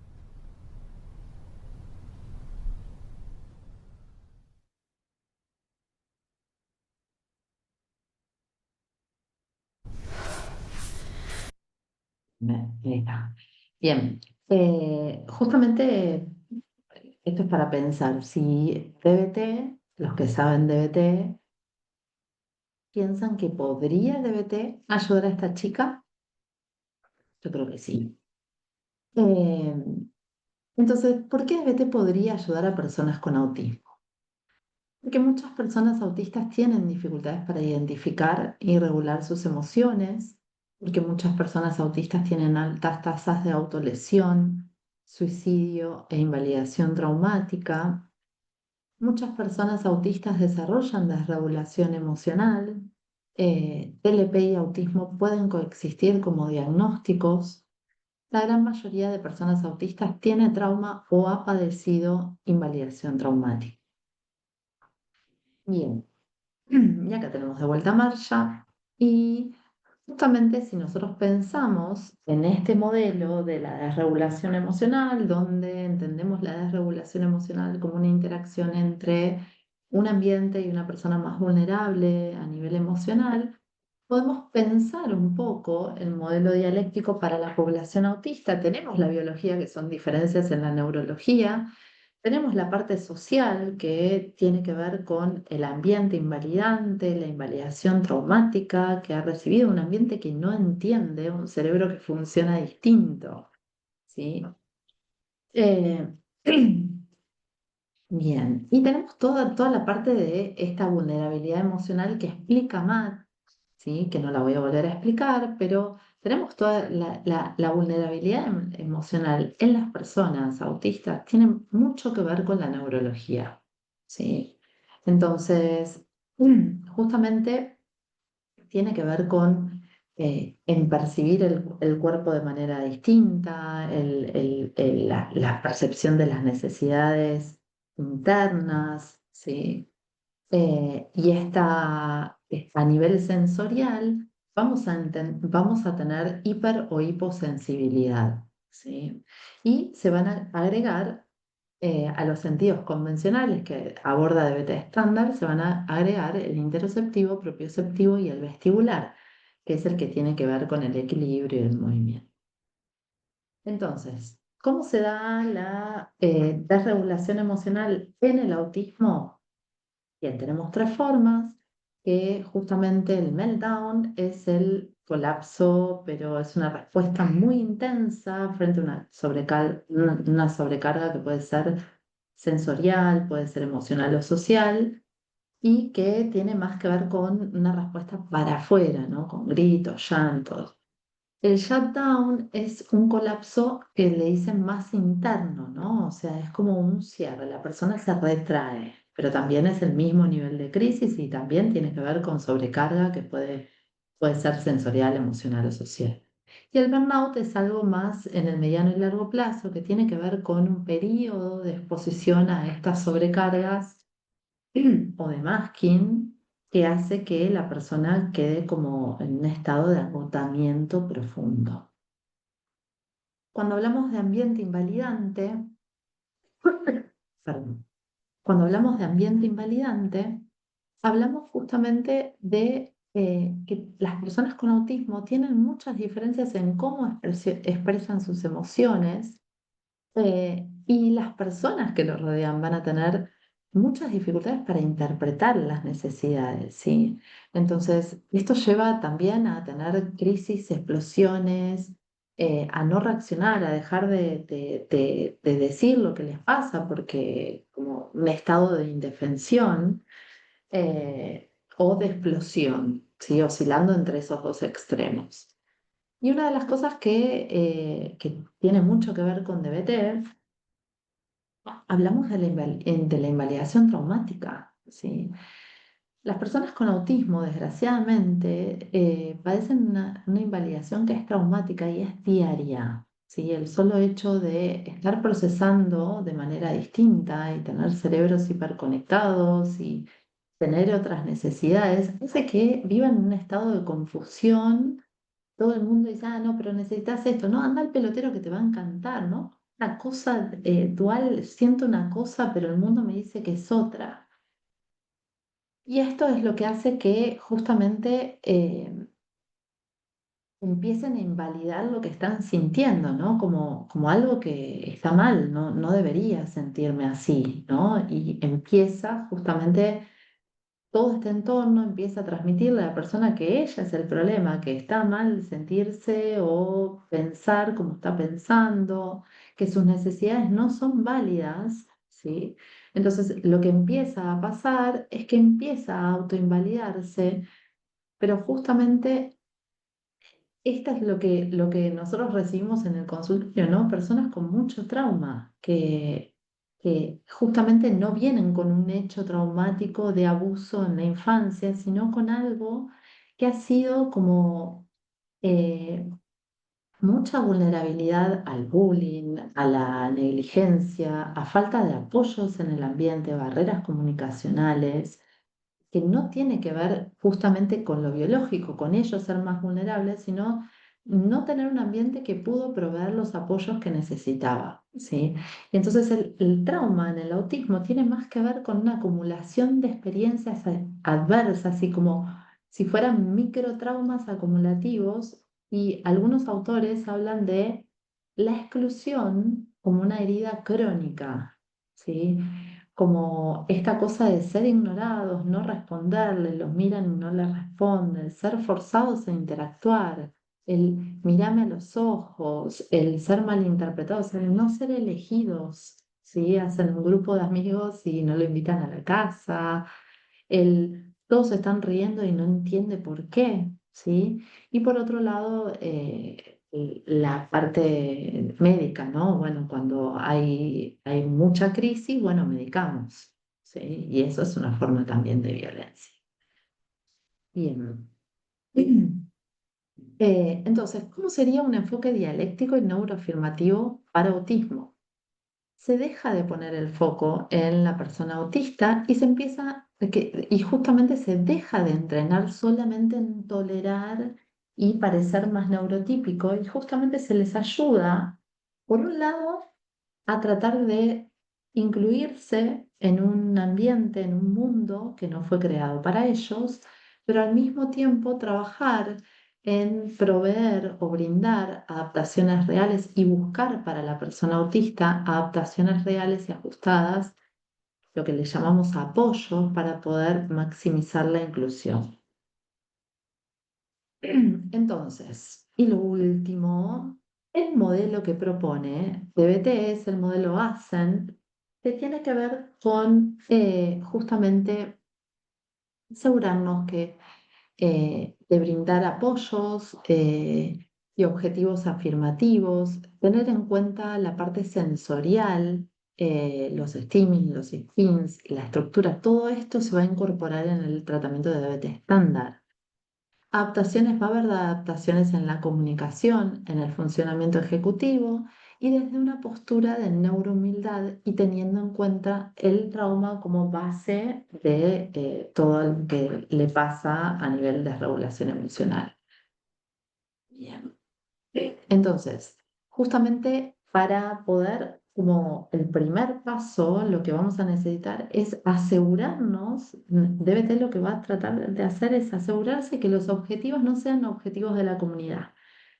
Ahí está. Bien, justamente esto es para pensar si DBT, los que saben DBT, piensan que podría DBT ayudar a esta chica. Yo creo que sí. Eh, entonces, ¿por qué DBT podría ayudar a personas con autismo? Porque muchas personas autistas tienen dificultades para identificar y regular sus emociones, porque muchas personas autistas tienen altas tasas de autolesión, suicidio e invalidación traumática. Muchas personas autistas desarrollan desregulación emocional. TLP y autismo pueden coexistir como diagnósticos. La gran mayoría de personas autistas tiene trauma o ha padecido invalidación traumática. Bien. Y acá tenemos de vuelta a Marcia. Y justamente si nosotros pensamos en este modelo de la desregulación emocional, donde entendemos la desregulación emocional como una interacción entre un ambiente y una persona más vulnerable a nivel emocional, podemos pensar un poco el modelo dialéctico para la población autista. Tenemos la biología, que son diferencias en la neurología. Tenemos la parte social que tiene que ver con el ambiente invalidante, la invalidación traumática, que ha recibido un ambiente que no entiende, un cerebro que funciona distinto, ¿sí? Eh, Bien, y tenemos toda la parte de esta vulnerabilidad emocional que explica Matt, ¿sí? Que no la voy a volver a explicar, pero tenemos toda la vulnerabilidad emocional en las personas autistas, tiene mucho que ver con la neurología, ¿sí? Entonces, justamente tiene que ver con en percibir el cuerpo de manera distinta, la percepción de las necesidades internas, ¿sí? Y a nivel sensorial vamos a tener hiper o hiposensibilidad, ¿sí? Y se van a agregar a los sentidos convencionales que aborda DBT estándar, se van a agregar el interoceptivo, propioceptivo y el vestibular, que es el que tiene que ver con el equilibrio y el movimiento. Entonces, ¿cómo se da la desregulación emocional en el autismo? Bien, tenemos tres formas, que justamente el meltdown es el colapso, pero es una respuesta muy intensa frente a una sobrecarga que puede ser sensorial, puede ser emocional o social, y que tiene más que ver con una respuesta para afuera, ¿no? Con gritos, llantos. El shutdown es un colapso que le dicen más interno, ¿no? O sea, es como un cierre, la persona se retrae, pero también es el mismo nivel de crisis y también tiene que ver con sobrecarga que puede ser sensorial, emocional o social. Y el burnout es algo más en el mediano y largo plazo que tiene que ver con un periodo de exposición a estas sobrecargas o de masking que hace que la persona quede como en un estado de agotamiento profundo. Cuando hablamos de ambiente invalidante, perdón, cuando hablamos de ambiente invalidante, hablamos justamente de que las personas con autismo tienen muchas diferencias en cómo expresan sus emociones y las personas que los rodean van a tener muchas dificultades para interpretar las necesidades, ¿sí? Entonces, esto lleva también a tener crisis, explosiones, a no reaccionar, a dejar de decir lo que les pasa, porque como un estado de indefensión o de explosión, ¿sí? Oscilando entre esos dos extremos. Y una de las cosas que tiene mucho que ver con DBT. Hablamos de la invalidación traumática, ¿sí? Las personas con autismo, desgraciadamente, padecen una invalidación que es traumática y es diaria, ¿sí? El solo hecho de estar procesando de manera distinta y tener cerebros hiperconectados y tener otras necesidades hace que vivan en un estado de confusión todo el mundo dice, ah, no, pero necesitas esto, no, anda al pelotero que te va a encantar, ¿no? Una cosa dual, siento una cosa, pero el mundo me dice que es otra. Y esto es lo que hace que justamente empiecen a invalidar lo que están sintiendo, ¿no? Como algo que está mal, no, no debería sentirme así, ¿no? Y empieza justamente todo este entorno, empieza a transmitirle a la persona que ella es el problema, que está mal sentirse o pensar como está pensando, que sus necesidades no son válidas, ¿sí? Entonces, lo que empieza a pasar es que empieza a autoinvalidarse, pero justamente esto es lo que nosotros recibimos en el consultorio, ¿no? Personas con mucho trauma, que justamente no vienen con un hecho traumático de abuso en la infancia, sino con algo que ha sido como eh, mucha vulnerabilidad al bullying, a la negligencia, a falta de apoyos en el ambiente, barreras comunicacionales que no tiene que ver justamente con lo biológico, con ellos ser más vulnerables, sino no tener un ambiente que pudo proveer los apoyos que necesitaba, ¿sí? Y entonces el trauma en el autismo tiene más que ver con una acumulación de experiencias adversas, así como si fueran microtraumas acumulativos, y algunos autores hablan de la exclusión como una herida crónica, ¿sí? Como esta cosa de ser ignorados, no responderles, los miran y no les responden, ser forzados a interactuar, el mirarme a los ojos, el ser malinterpretados, el no ser elegidos, ¿sí? Hacen un grupo de amigos y no lo invitan a la casa, el todos se están riendo y no entiende por qué, ¿sí? Y por otro lado, la parte médica, ¿no? Bueno, cuando hay mucha crisis, bueno, medicamos, ¿sí? Y eso es una forma también de violencia. Bien. Entonces, ¿cómo sería un enfoque dialéctico y neuroafirmativo para autismo? Se deja de poner el foco en la persona autista y se empieza, y justamente se deja de entrenar solamente en tolerar y parecer más neurotípico, y justamente se les ayuda, por un lado, a tratar de incluirse en un ambiente, en un mundo que no fue creado para ellos, pero al mismo tiempo trabajar en proveer o brindar adaptaciones reales y buscar para la persona autista adaptaciones reales y ajustadas, lo que le llamamos apoyo para poder maximizar la inclusión. Entonces, y lo último, el modelo que propone DBT es el modelo Ascent, que tiene que ver con justamente asegurarnos que de brindar apoyos y objetivos afirmativos, tener en cuenta la parte sensorial, los stimming, los spins, la estructura, todo esto se va a incorporar en el tratamiento de DBT estándar. Adaptaciones, va a haber adaptaciones en la comunicación, en el funcionamiento ejecutivo y desde una postura de neurohumildad y teniendo en cuenta el trauma como base de todo lo que le pasa a nivel de regulación emocional. Bien. Entonces, justamente para poder, como el primer paso, lo que vamos a necesitar es asegurarnos, DBT lo que va a tratar de hacer es asegurarse que los objetivos no sean objetivos de la comunidad,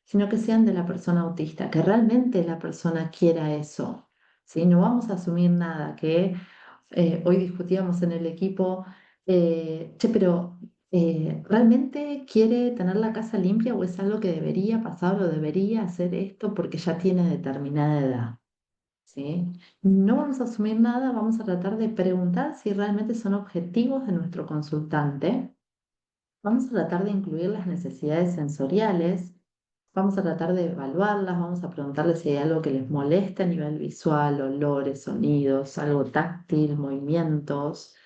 sino que sean de la persona autista, que realmente la persona quiera eso, ¿sí? No vamos a asumir nada, que hoy discutíamos en el equipo, che, pero ¿realmente quiere tener la casa limpia o es algo que debería pasar o debería hacer esto porque ya tiene determinada edad? ¿Sí? No vamos a asumir nada, vamos a tratar de preguntar si realmente son objetivos de nuestro consultante. Vamos a tratar de incluir las necesidades sensoriales, vamos a tratar de evaluarlas, vamos a preguntarles si hay algo que les molesta a nivel visual, olores, sonidos, algo táctil, movimientos.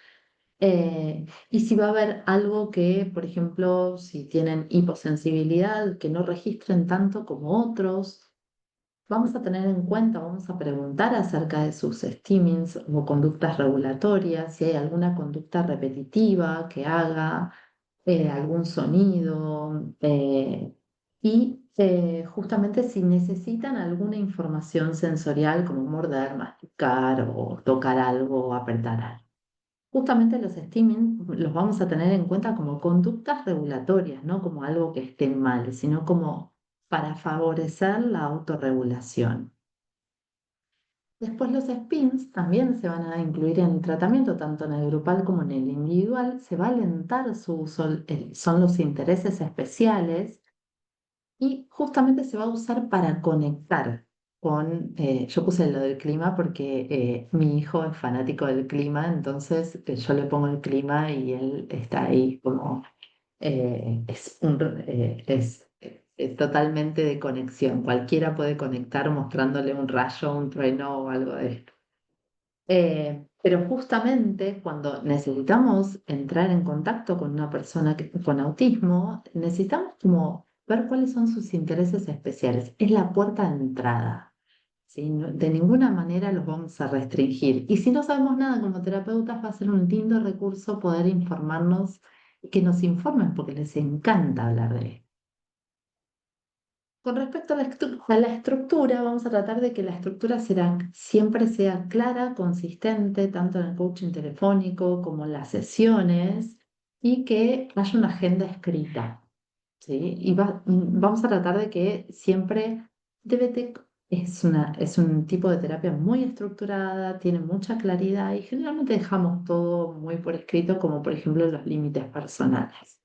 Y si va a haber algo que, por ejemplo, si tienen hiposensibilidad, que no registren tanto como otros, vamos a tener en cuenta, vamos a preguntar acerca de sus stimmings o conductas regulatorias, si hay alguna conducta repetitiva que haga algún sonido, Y justamente si necesitan alguna información sensorial como morder, masticar o tocar algo o apretar algo. Justamente los stimming los vamos a tener en cuenta como conductas regulatorias, no como algo que esté mal, sino como para favorecer la autorregulación. Después los spins también se van a incluir en el tratamiento, tanto en el grupal como en el individual. Se va a alentar su uso, son los intereses especiales y justamente se va a usar para conectar con, yo puse lo del clima porque mi hijo es fanático del clima, entonces yo le pongo el clima y él está ahí como, es totalmente de conexión. Cualquiera puede conectar mostrándole un rayo, un trueno o algo de esto. Pero justamente cuando necesitamos entrar en contacto con una persona con autismo, necesitamos como ver cuáles son sus intereses especiales. Es la puerta de entrada, ¿sí? De ninguna manera los vamos a restringir. Y si no sabemos nada como terapeutas, va a ser un lindo recurso poder informarnos y que nos informen porque les encanta hablar de esto. Con respecto a la estructura, vamos a tratar de que la estructura siempre sea clara, consistente, tanto en el coaching telefónico como en las sesiones, y que haya una agenda escrita, ¿sí? Y vamos a tratar de que siempre DBT es un tipo de terapia muy estructurada, tiene mucha claridad y generalmente dejamos todo muy por escrito, como por ejemplo los límites personales.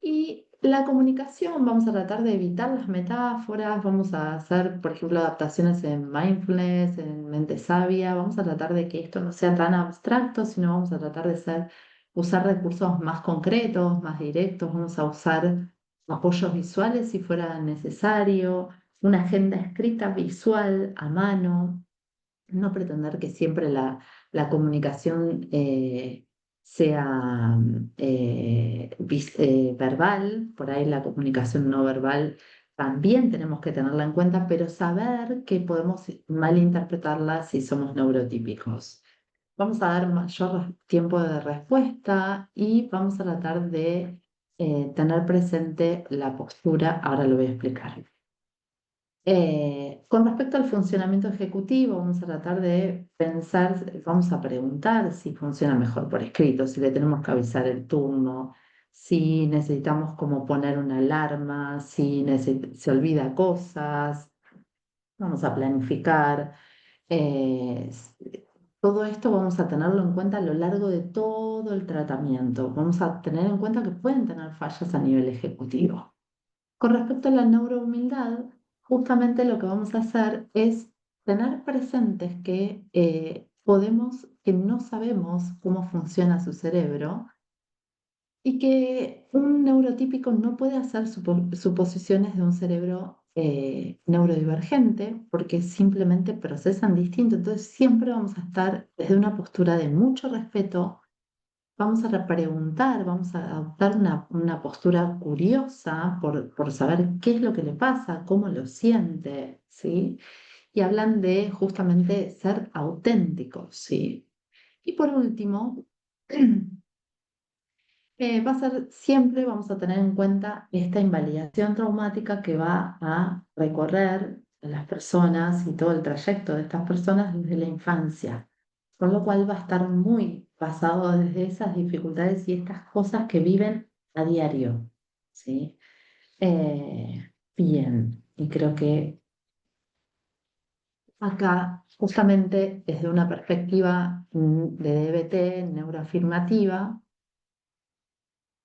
Y la comunicación, vamos a tratar de evitar las metáforas, vamos a hacer, por ejemplo, adaptaciones en mindfulness, en mente sabia, vamos a tratar de que esto no sea tan abstracto, sino vamos a tratar de usar recursos más concretos, más directos, vamos a usar apoyos visuales si fuera necesario, una agenda escrita visual a mano, no pretender que siempre la comunicación sea verbal, por ahí la comunicación no verbal también tenemos que tenerla en cuenta, pero saber que podemos malinterpretarla si somos neurotípicos. Vamos a dar mayor tiempo de respuesta y vamos a tratar de tener presente la postura, ahora lo voy a explicar. Con respecto al funcionamiento ejecutivo, vamos a tratar de pensar, vamos a preguntar si funciona mejor por escrito, si le tenemos que avisar el turno, si necesitamos como poner una alarma, si se olvida cosas, vamos a planificar. Eh, Todo esto vamos a tenerlo en cuenta a lo largo de todo el tratamiento. Vamos a tener en cuenta que pueden tener fallas a nivel ejecutivo. Con respecto a la neurohumildad, justamente lo que vamos a hacer es tener presentes que que no sabemos cómo funciona su cerebro y que un neurotípico no puede hacer suposiciones de un cerebro neurodivergente porque simplemente procesan distinto. Entonces siempre vamos a estar desde una postura de mucho respeto. Vamos a preguntar, vamos a adoptar una postura curiosa por saber qué es lo que le pasa, cómo lo siente, ¿sí? Y hablan de justamente ser auténticos, ¿sí? Y por último, va a ser siempre, vamos a tener en cuenta esta invalidación traumática que va a recorrer las personas y todo el trayecto de estas personas desde la infancia, con lo cual va a estar muy basado desde esas dificultades y estas cosas que viven a diario, ¿sí? Bien, y creo que acá, justamente desde una perspectiva de DBT neuroafirmativa,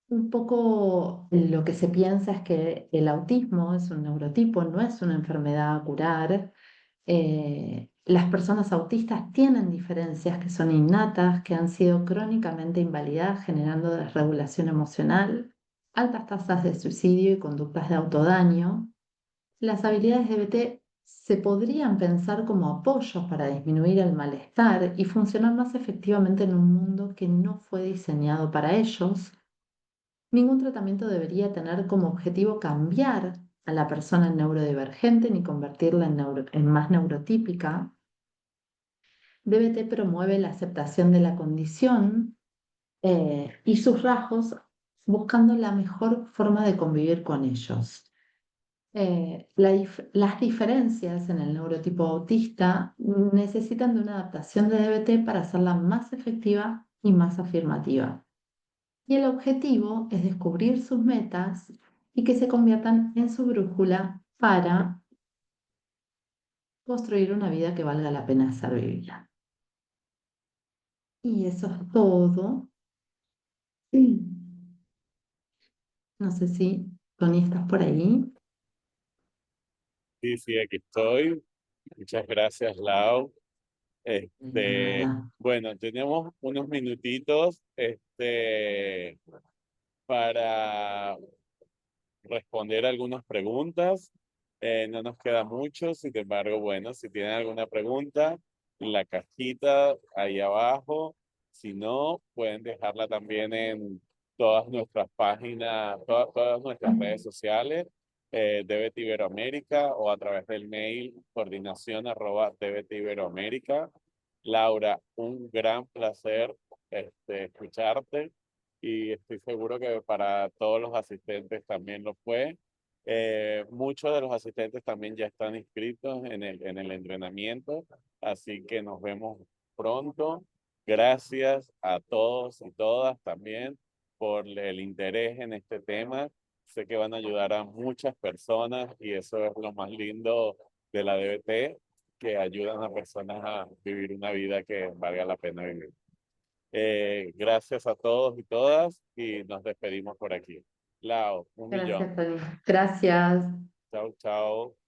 un poco lo que se piensa es que el autismo es un neurotipo, no es una enfermedad a curar. Las personas autistas tienen diferencias que son innatas, que han sido crónicamente invalidadas, generando desregulación emocional, altas tasas de suicidio y conductas de autodaño. Las habilidades de BT se podrían pensar como apoyos para disminuir el malestar y funcionar más efectivamente en un mundo que no fue diseñado para ellos. Ningún tratamiento debería tener como objetivo cambiar a la persona neurodivergente ni convertirla en más neurotípica. DBT promueve la aceptación de la condición y sus rasgos buscando la mejor forma de convivir con ellos. Las diferencias en el neurotipo autista necesitan de una adaptación de DBT para hacerla más efectiva y más afirmativa. Y el objetivo es descubrir sus metas y que se conviertan en su brújula para construir una vida que valga la pena ser vivida. Y eso es todo. No sé si, Tony, ¿estás por ahí? Sí, sí, aquí estoy. Muchas gracias, Lau. Nada. Bueno, tenemos unos minutitos, para responder algunas preguntas. No nos queda mucho, sin embargo, bueno, si tienen alguna pregunta, la cajita ahí abajo. Si no, pueden dejarla también en todas nuestras páginas, todas nuestras redes sociales, DBT Iberoamérica, o a través del mail coordinación@dbtiberoamerica. Laura, un gran placer escucharte, y estoy seguro que para todos los asistentes también lo fue. Muchos de los asistentes también ya están inscritos en el entrenamiento, así que nos vemos pronto. Gracias a todos y todas también por el interés en este tema. Sé que van a ayudar a muchas personas, y eso es lo más lindo de la DBT, que ayudan a personas a vivir una vida que valga la pena vivir. Gracias a todos y todas, y nos despedimos por aquí. Lau, un millón. Gracias, Tony. Gracias. Chao, chao.